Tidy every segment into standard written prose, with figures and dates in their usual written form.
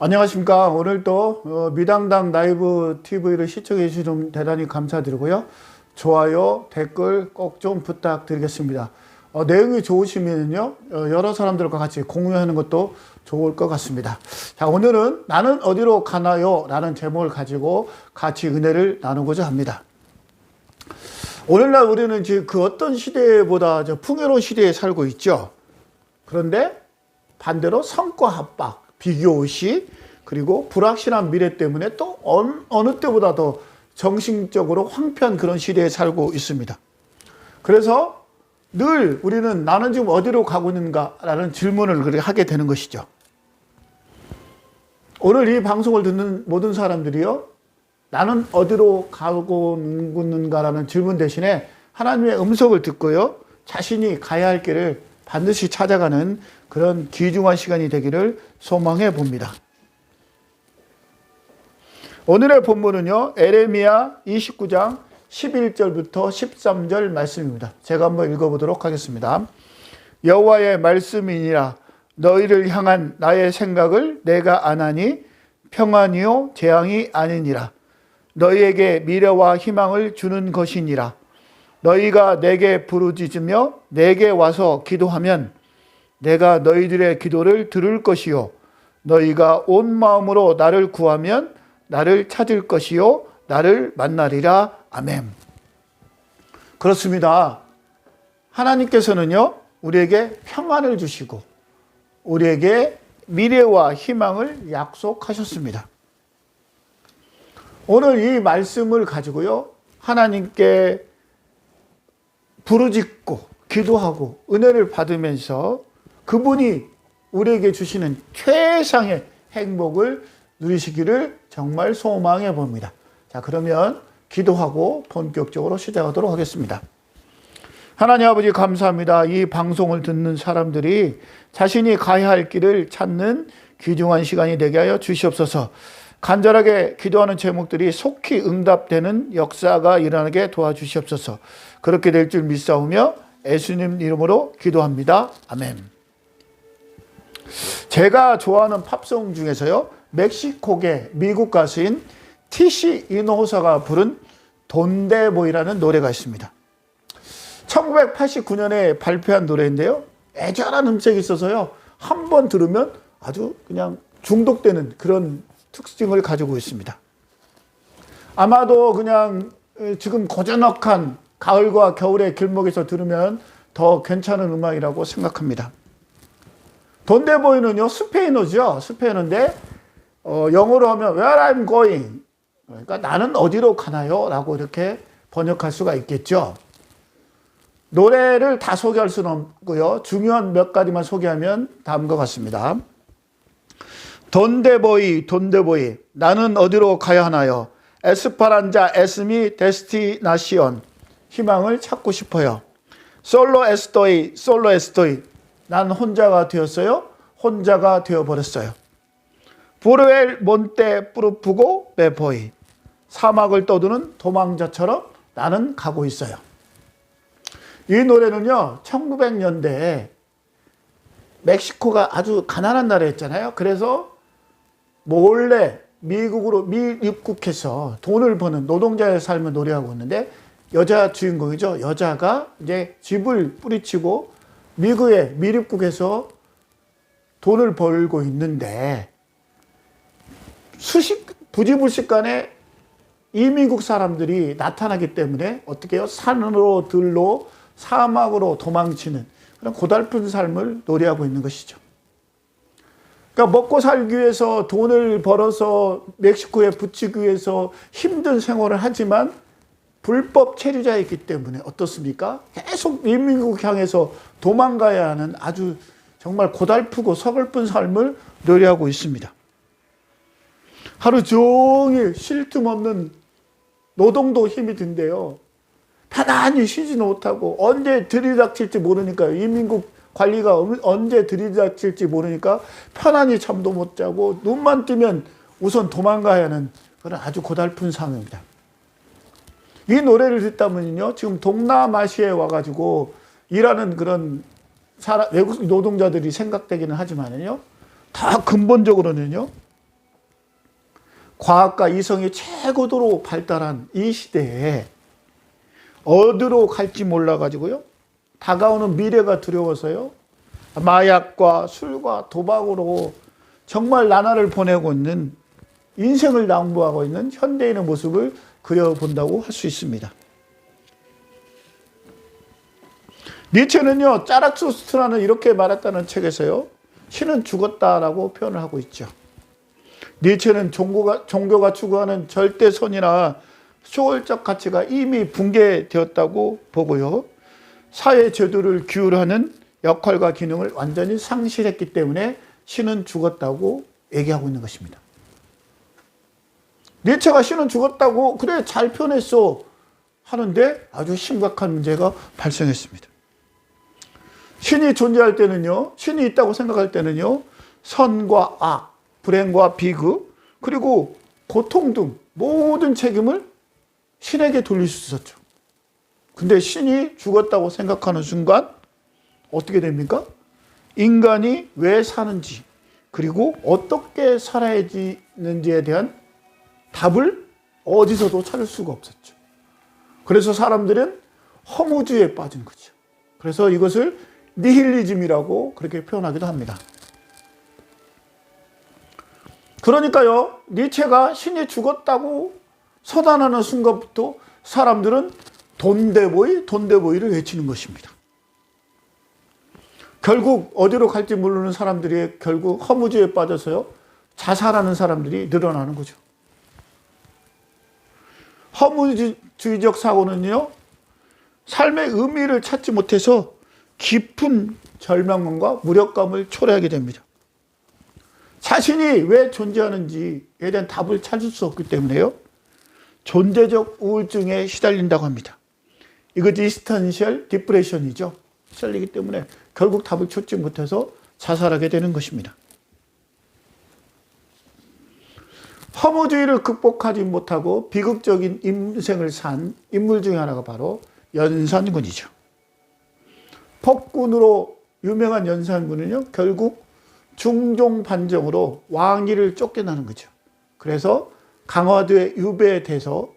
안녕하십니까. 오늘 또 미당당 라이브 TV를 시청해 주셔서 대단히 감사드리고요. 좋아요, 댓글 꼭 좀 부탁드리겠습니다. 내용이 좋으시면요, 여러 사람들과 같이 공유하는 것도 좋을 것 같습니다. 자, 오늘은 나는 어디로 가나요? 라는 제목을 가지고 같이 은혜를 나누고자 합니다. 오늘날 우리는 지금 그 어떤 시대보다 풍요로운 시대에 살고 있죠. 그런데 반대로 성과 압박, 비교의식, 그리고 불확실한 미래 때문에 또 어느 때보다 더 정신적으로 황폐한 그런 시대에 살고 있습니다. 그래서 늘 우리는 나는 지금 어디로 가고 있는가라는 질문을 하게 되는 것이죠. 오늘 이 방송을 듣는 모든 사람들이요, 나는 어디로 가고 있는가라는 질문 대신에 하나님의 음성을 듣고요, 자신이 가야 할 길을 반드시 찾아가는 그런 귀중한 시간이 되기를 소망해 봅니다. 오늘의 본문은요, 에레미야 29장 11절부터 13절 말씀입니다. 제가 한번 읽어보도록 하겠습니다. 여호와의 말씀이니라. 너희를 향한 나의 생각을 내가 아나니 평안이요 재앙이 아니니라. 너희에게 미래와 희망을 주는 것이니라. 너희가 내게 부르짖으며 내게 와서 기도하면 내가 너희들의 기도를 들을 것이요 너희가 온 마음으로 나를 구하면 나를 찾을 것이요 나를 만나리라. 아멘. 그렇습니다. 하나님께서는요, 우리에게 평안을 주시고 우리에게 미래와 희망을 약속하셨습니다. 오늘 이 말씀을 가지고요, 하나님께 부르짖고 기도하고 은혜를 받으면서 그분이 우리에게 주시는 최상의 행복을 누리시기를 정말 소망해 봅니다. 자, 그러면 기도하고 본격적으로 시작하도록 하겠습니다. 하나님 아버지, 감사합니다. 이 방송을 듣는 사람들이 자신이 가야 할 길을 찾는 귀중한 시간이 되게 하여 주시옵소서. 간절하게 기도하는 제목들이 속히 응답되는 역사가 일어나게 도와주시옵소서. 그렇게 될 줄 믿사오며 예수님 이름으로 기도합니다. 아멘. 제가 좋아하는 팝송 중에서요, 멕시코계 미국 가수인 티시 이노호사가 부른 돈데보이라는 노래가 있습니다. 1989년에 발표한 노래인데요, 애절한 음색이 있어서요, 한 번 들으면 아주 그냥 중독되는 그런 특징을 가지고 있습니다. 아마도 그냥 지금 고즈넉한 가을과 겨울의 길목에서 들으면 더 괜찮은 음악이라고 생각합니다. 돈데보이는요, 스페인어죠. 스페인어인데 영어로 하면 Where I'm going, 그러니까 나는 어디로 가나요? 라고 이렇게 번역할 수가 있겠죠. 노래를 다 소개할 수는 없고요, 중요한 몇 가지만 소개하면 다음과 같습니다. 돈데보이 돈데보이 나는 어디로 가야 하나요? 에스파란자 에스미 데스티나시온 희망을 찾고 싶어요. 솔로 에스토이 솔로 에스토이 난 혼자가 되었어요. 혼자가 되어버렸어요. 부르엘 몬테 뿌르푸고 메포이 사막을 떠도는 도망자처럼 나는 가고 있어요. 이 노래는요, 1900년대에 멕시코가 아주 가난한 나라였잖아요. 그래서 몰래 미국으로 미입국해서 돈을 버는 노동자의 삶을 노래하고 있는데, 여자 주인공이죠. 여자가 이제 집을 뿌리치고 미국에 미입국해서 돈을 벌고 있는데, 부지불식간에 이민국 사람들이 나타나기 때문에 어떻게 해요? 산으로 들로 사막으로 도망치는 그런 고달픈 삶을 노래하고 있는 것이죠. 그러니까 먹고 살기 위해서 돈을 벌어서 멕시코에 붙이기 위해서 힘든 생활을 하지만 불법 체류자이기 때문에 어떻습니까? 계속 이민국 향해서 도망가야 하는 아주 정말 고달프고 서글픈 삶을 노래하고 있습니다. 하루 종일 쉴 틈 없는 노동도 힘이 든대요. 편안히 쉬지 못하고 언제 들이닥칠지 모르니까요. 이민국 관리가 언제 들이닥칠지 모르니까 편안히 잠도 못 자고 눈만 뜨면 우선 도망가야 하는 그런 아주 고달픈 상황입니다. 이 노래를 듣다 보면요, 지금 동남아시아에 와가지고 일하는 그런 외국 노동자들이 생각되기는 하지만요, 다 근본적으로는요, 과학과 이성이 최고도로 발달한 이 시대에 어디로 갈지 몰라가지고요. 다가오는 미래가 두려워서요. 마약과 술과 도박으로 정말 나날을 보내고 있는, 인생을 낭비하고 있는 현대인의 모습을 그려본다고 할 수 있습니다. 니체는요, 짜라투스트라는 이렇게 말했다는 책에서요, 신은 죽었다라고 표현을 하고 있죠. 니체는 종교가 추구하는 절대선이나 초월적 가치가 이미 붕괴되었다고 보고요, 사회 제도를 규율하는 역할과 기능을 완전히 상실했기 때문에 신은 죽었다고 얘기하고 있는 것입니다. 니체가 신은 죽었다고 그래 잘 표현했어 하는데 아주 심각한 문제가 발생했습니다. 신이 존재할 때는요, 신이 있다고 생각할 때는요, 선과 악, 불행과 비극, 그리고 고통 등 모든 책임을 신에게 돌릴 수 있었죠. 근데 신이 죽었다고 생각하는 순간 어떻게 됩니까? 인간이 왜 사는지, 그리고 어떻게 살아야 되는지에 대한 답을 어디서도 찾을 수가 없었죠. 그래서 사람들은 허무주의에 빠진 거죠. 그래서 이것을 니힐리즘이라고 그렇게 표현하기도 합니다. 그러니까요, 니체가 신이 죽었다고 서단하는 순간부터 사람들은 돈데보이를 외치는 것입니다. 결국 어디로 갈지 모르는 사람들이 결국 허무주의에 빠져서요, 자살하는 사람들이 늘어나는 거죠. 허무주의적 사고는요, 삶의 의미를 찾지 못해서 깊은 절망감과 무력감을 초래하게 됩니다. 자신이 왜 존재하는지에 대한 답을 찾을 수 없기 때문에요, 존재적 우울증에 시달린다고 합니다. 이거 이스탄셜 디프레션이죠. 시달리기 때문에 결국 답을 찾지 못해서 자살하게 되는 것입니다. 허무주의를 극복하지 못하고 비극적인 인생을 산 인물 중에 하나가 바로 연산군이죠. 폭군으로 유명한 연산군은요, 결국 중종 반정으로 왕위를 쫓겨나는 거죠. 그래서 강화도에 유배돼서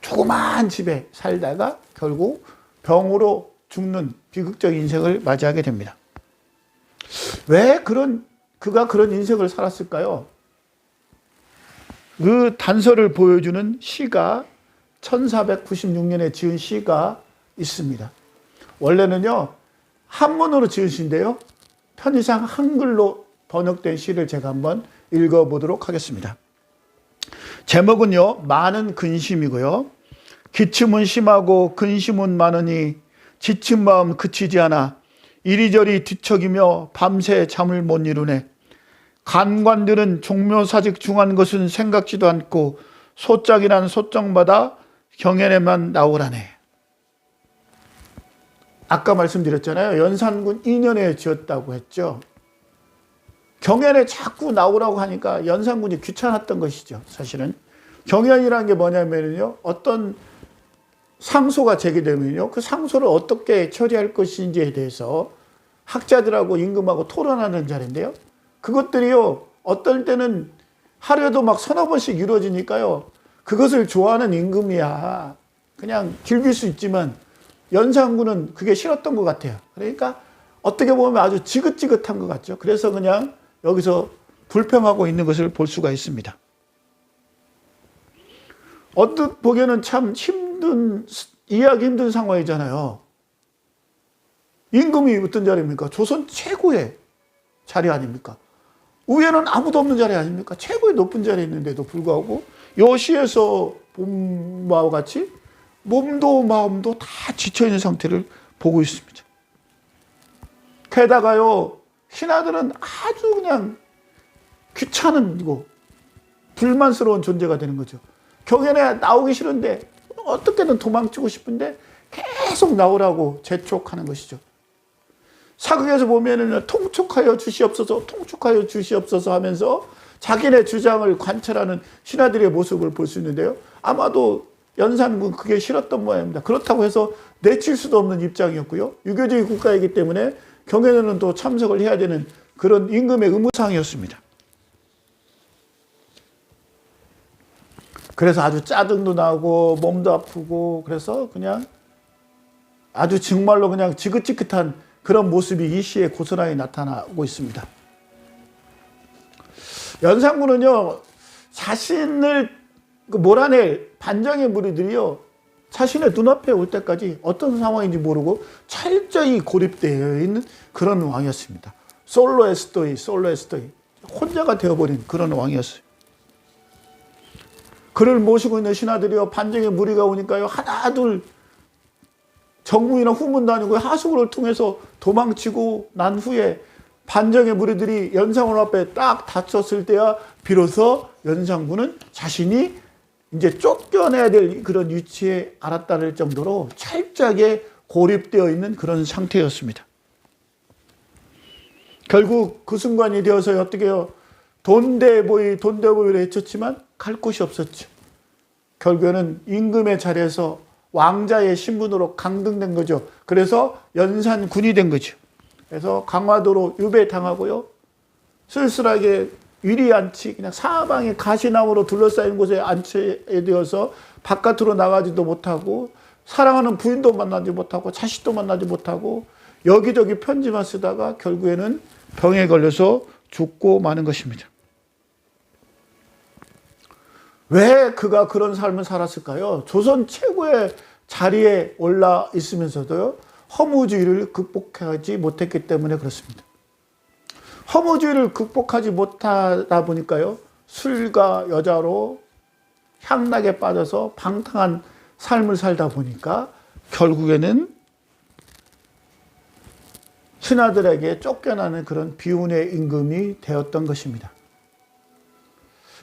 조그마한 집에 살다가 결국 병으로 죽는 비극적인 인생을 맞이하게 됩니다. 왜 그가 그런 인생을 살았을까요? 그 단서를 보여주는 시가 1496년에 지은 시가 있습니다. 원래는요, 한문으로 지은 시인데요, 편의상 한글로 번역된 시를 제가 한번 읽어보도록 하겠습니다. 제목은요, 많은 근심이고요. 기침은 심하고 근심은 많으니 지친 마음 그치지 않아 이리저리 뒤척이며 밤새 잠을 못 이루네. 간관들은 종묘사직 중한 것은 생각지도 않고 소짝이란 소정마다 경연에만 나오라네. 아까 말씀드렸잖아요. 연산군 2년에 지었다고 했죠. 경연에 자꾸 나오라고 하니까 연산군이 귀찮았던 것이죠. 사실은 경연이라는 게 뭐냐면요, 어떤 상소가 제기되면요, 그 상소를 어떻게 처리할 것인지에 대해서 학자들하고 임금하고 토론하는 자리인데요, 그것들이요, 어떨 때는 하루에도 막 서너 번씩 이루어지니까요, 그것을 좋아하는 임금이야 그냥 즐길 수 있지만 연산군은 그게 싫었던 것 같아요. 그러니까 어떻게 보면 아주 지긋지긋한 것 같죠. 그래서 그냥 여기서 불평하고 있는 것을 볼 수가 있습니다. 언뜻 보기에는 참 이해하기 힘든 상황이잖아요. 임금이 어떤 자리입니까? 조선 최고의 자리 아닙니까? 위에는 아무도 없는 자리 아닙니까? 최고의 높은 자리에 있는데도 불구하고 요 시에서 본 바와 같이 몸도 마음도 다 지쳐있는 상태를 보고 있습니다. 게다가요, 신하들은 아주 그냥 귀찮고 불만스러운 존재가 되는 거죠. 경연에 나오기 싫은데 어떻게든 도망치고 싶은데 계속 나오라고 재촉하는 것이죠. 사극에서 보면은 통촉하여 주시옵소서 하면서 자기네 주장을 관철하는 신하들의 모습을 볼 수 있는데요, 아마도 연산군 그게 싫었던 모양입니다. 그렇다고 해서 내칠 수도 없는 입장이었고요, 유교주의 국가이기 때문에 경연에는 또 참석을 해야 되는 그런 임금의 의무사항이었습니다. 그래서 아주 짜증도 나고 몸도 아프고 그래서 그냥 아주 정말로 그냥 지긋지긋한 그런 모습이 이 시에 고스란히 나타나고 있습니다. 연산군은요, 자신을 몰아낼 반정의 무리들이요, 자신의 눈앞에 올 때까지 어떤 상황인지 모르고 철저히 고립되어 있는 그런 왕이었습니다. 솔로의 스토이. 혼자가 되어버린 그런 왕이었어요. 그를 모시고 있는 신하들이요, 반정의 무리가 오니까요, 하나 둘 정문이나 후문도 아니고 하수구를 통해서 도망치고 난 후에 반정의 무리들이 연산군 앞에 딱 닥쳤을 때야 비로소 연산군은 자신이 이제 쫓겨내야 될 그런 위치에 알았다는 정도로 철저하게 고립되어 있는 그런 상태였습니다. 결국 그 순간이 되어서 어떻게 해요? 돈대보이를 해쳤지만 갈 곳이 없었죠. 결국에는 임금의 자리에서 왕자의 신분으로 강등된 거죠. 그래서 연산군이 된 거죠. 그래서 강화도로 유배당하고요. 쓸쓸하게 위리 안치, 그냥 사방에 가시나무로 둘러싸인 곳에 안치게 되어서 바깥으로 나가지도 못하고 사랑하는 부인도 만나지 못하고 자식도 만나지 못하고 여기저기 편지만 쓰다가 결국에는 병에 걸려서 죽고 마는 것입니다. 왜 그가 그런 삶을 살았을까요? 조선 최고의 자리에 올라 있으면서도요, 허무주의를 극복하지 못했기 때문에 그렇습니다. 허무주의를 극복하지 못하다 보니까요, 술과 여자로 향락에 빠져서 방탕한 삶을 살다 보니까 결국에는 신하들에게 쫓겨나는 그런 비운의 임금이 되었던 것입니다.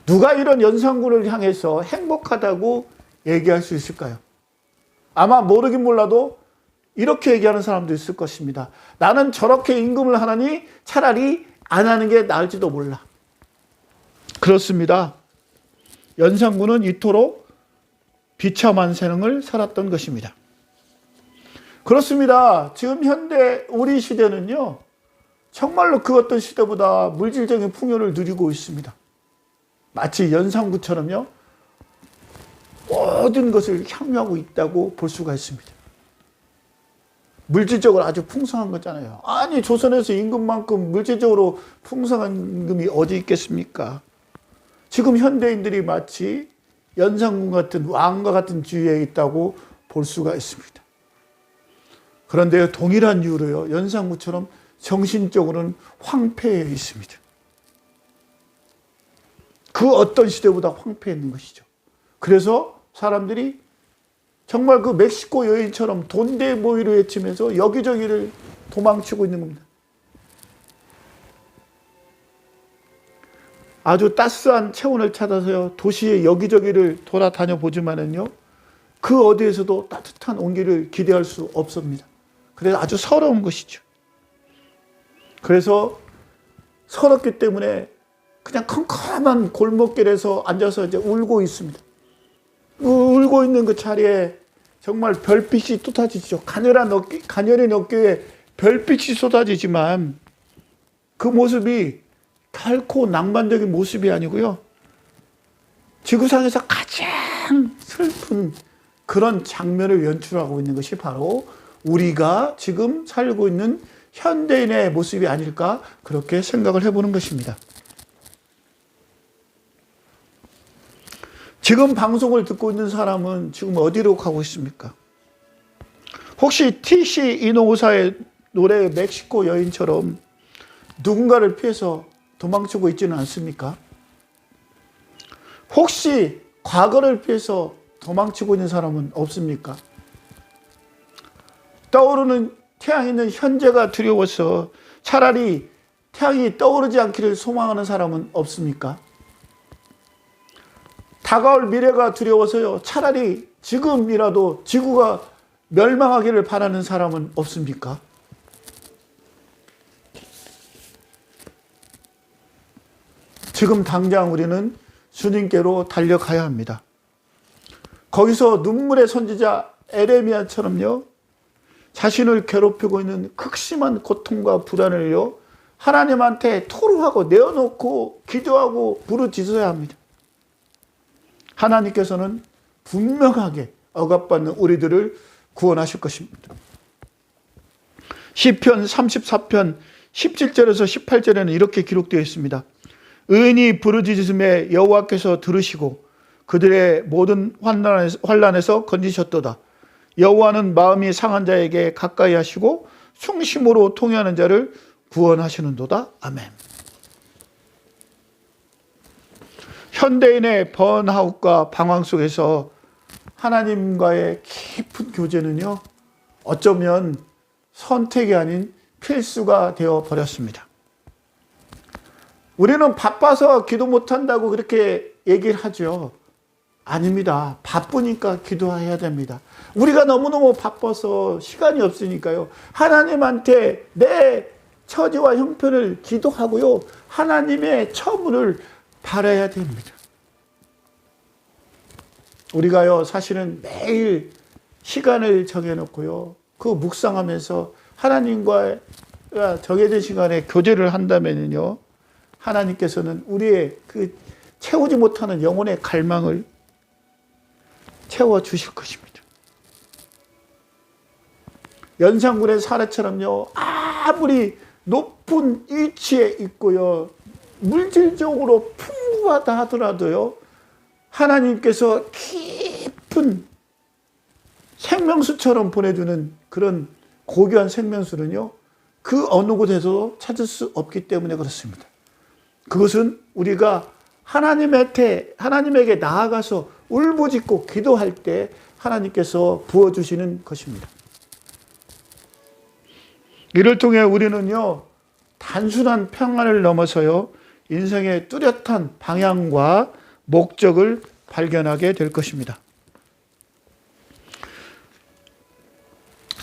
누가 이런 연산군을 향해서 행복하다고 얘기할 수 있을까요? 아마 모르긴 몰라도 이렇게 얘기하는 사람도 있을 것입니다. 나는 저렇게 임금을 하나니 차라리 안 하는 게 나을지도 몰라. 그렇습니다. 연산군은 이토록 비참한 생을 살았던 것입니다. 그렇습니다. 지금 현대 우리 시대는요, 정말로 그 어떤 시대보다 물질적인 풍요를 누리고 있습니다. 마치 연산군처럼요, 모든 것을 향유하고 있다고 볼 수가 있습니다. 물질적으로 아주 풍성한 거잖아요. 아니, 조선에서 임금만큼 물질적으로 풍성한 임금이 어디 있겠습니까? 지금 현대인들이 마치 연산군 같은 왕과 같은 지위에 있다고 볼 수가 있습니다. 그런데 동일한 이유로요, 연산군처럼 정신적으로는 황폐해 있습니다. 그 어떤 시대보다 황폐해 있는 것이죠. 그래서 사람들이 정말 그 멕시코 여인처럼 돈데모이를 외치면서 여기저기를 도망치고 있는 겁니다. 아주 따스한 체온을 찾아서요, 도시의 여기저기를 돌아다녀 보지만은요, 그 어디에서도 따뜻한 온기를 기대할 수 없습니다. 그래서 아주 서러운 것이죠. 그래서 서럽기 때문에 그냥 컴컴한 골목길에서 앉아서 이제 울고 있습니다. 울고 있는 그 자리에 정말 별빛이 쏟아지죠. 가녀린 어깨에 별빛이 쏟아지지만 그 모습이 결코 낭만적인 모습이 아니고요, 지구상에서 가장 슬픈 그런 장면을 연출하고 있는 것이 바로 우리가 지금 살고 있는 현대인의 모습이 아닐까, 그렇게 생각을 해보는 것입니다. 지금 방송을 듣고 있는 사람은 지금 어디로 가고 있습니까? 혹시 TC 이노우사의 노래 멕시코 여인처럼 누군가를 피해서 도망치고 있지는 않습니까? 혹시 과거를 피해서 도망치고 있는 사람은 없습니까? 떠오르는 태양이 있는 현재가 두려워서 차라리 태양이 떠오르지 않기를 소망하는 사람은 없습니까? 다가올 미래가 두려워서요, 차라리 지금이라도 지구가 멸망하기를 바라는 사람은 없습니까? 지금 당장 우리는 주님께로 달려가야 합니다. 거기서 눈물의 선지자 에레미야처럼요, 자신을 괴롭히고 있는 극심한 고통과 불안을요, 하나님한테 토로하고 내어놓고 기도하고 부르짖어야 합니다. 하나님께서는 분명하게 억압받는 우리들을 구원하실 것입니다. 시편 34편 17절에서 18절에는 이렇게 기록되어 있습니다. 의인이 부르짖음에 여호와께서 들으시고 그들의 모든 환난에서 건지셨도다. 여호와는 마음이 상한 자에게 가까이 하시고 충심으로 통회하는 자를 구원하시는도다. 아멘. 현대인의 번아웃과 방황 속에서 하나님과의 깊은 교제는요, 어쩌면 선택이 아닌 필수가 되어 버렸습니다. 우리는 바빠서 기도 못한다고 그렇게 얘기를 하죠. 아닙니다. 바쁘니까 기도해야 됩니다. 우리가 너무너무 바빠서 시간이 없으니까요, 하나님한테 내 처지와 형편을 기도하고요, 하나님의 처분을 바라야 됩니다. 우리가요, 사실은 매일 시간을 정해놓고요, 그 묵상하면서 하나님과 정해진 시간에 교제를 한다면요, 하나님께서는 우리의 그 채우지 못하는 영혼의 갈망을 채워주실 것입니다. 연산군의 사례처럼요, 아무리 높은 위치에 있고요, 물질적으로 풍부하다 하더라도요, 하나님께서 깊은 생명수처럼 보내주는 그런 고귀한 생명수는요, 그 어느 곳에서도 찾을 수 없기 때문에 그렇습니다. 그것은 우리가 하나님에게 나아가서 울부짖고 기도할 때 하나님께서 부어주시는 것입니다. 이를 통해 우리는요, 단순한 평안을 넘어서요, 인생의 뚜렷한 방향과 목적을 발견하게 될 것입니다.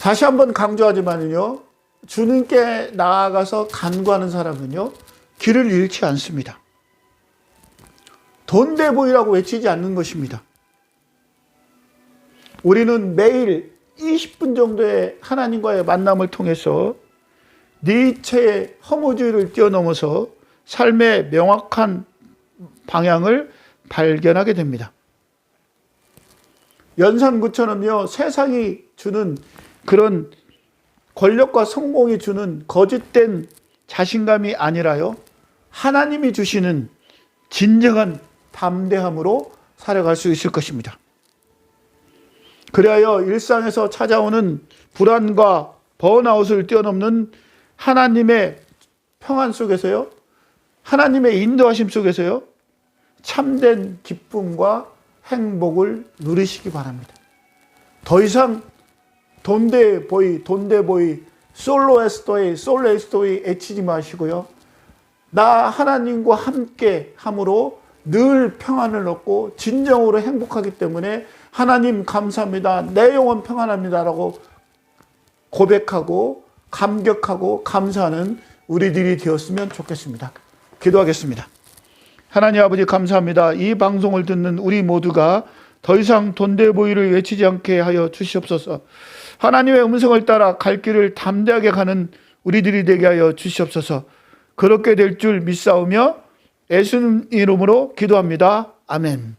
다시 한번 강조하지만요, 주님께 나아가서 간구하는 사람은요, 길을 잃지 않습니다. 돈대보이라고 외치지 않는 것입니다. 우리는 매일 20분 정도의 하나님과의 만남을 통해서 니체의 허무주의를 뛰어넘어서 삶의 명확한 방향을 발견하게 됩니다. 연산구처럼요, 세상이 주는 그런 권력과 성공이 주는 거짓된 자신감이 아니라요, 하나님이 주시는 진정한 담대함으로 살아갈 수 있을 것입니다. 그리하여 일상에서 찾아오는 불안과 번아웃을 뛰어넘는 하나님의 평안 속에서요, 하나님의 인도하심 속에서요, 참된 기쁨과 행복을 누리시기 바랍니다. 더 이상 돈대보이, 솔로에스토이 애치지 마시고요, 나 하나님과 함께 함으로 늘 평안을 얻고 진정으로 행복하기 때문에 하나님 감사합니다, 내 영혼 평안합니다라고 고백하고 감격하고 감사하는 우리들이 되었으면 좋겠습니다. 기도하겠습니다. 하나님 아버지, 감사합니다. 이 방송을 듣는 우리 모두가 더 이상 돈대보이를 외치지 않게 하여 주시옵소서. 하나님의 음성을 따라 갈 길을 담대하게 가는 우리들이 되게 하여 주시옵소서. 그렇게 될 줄 믿사오며 예수님 이름으로 기도합니다. 아멘.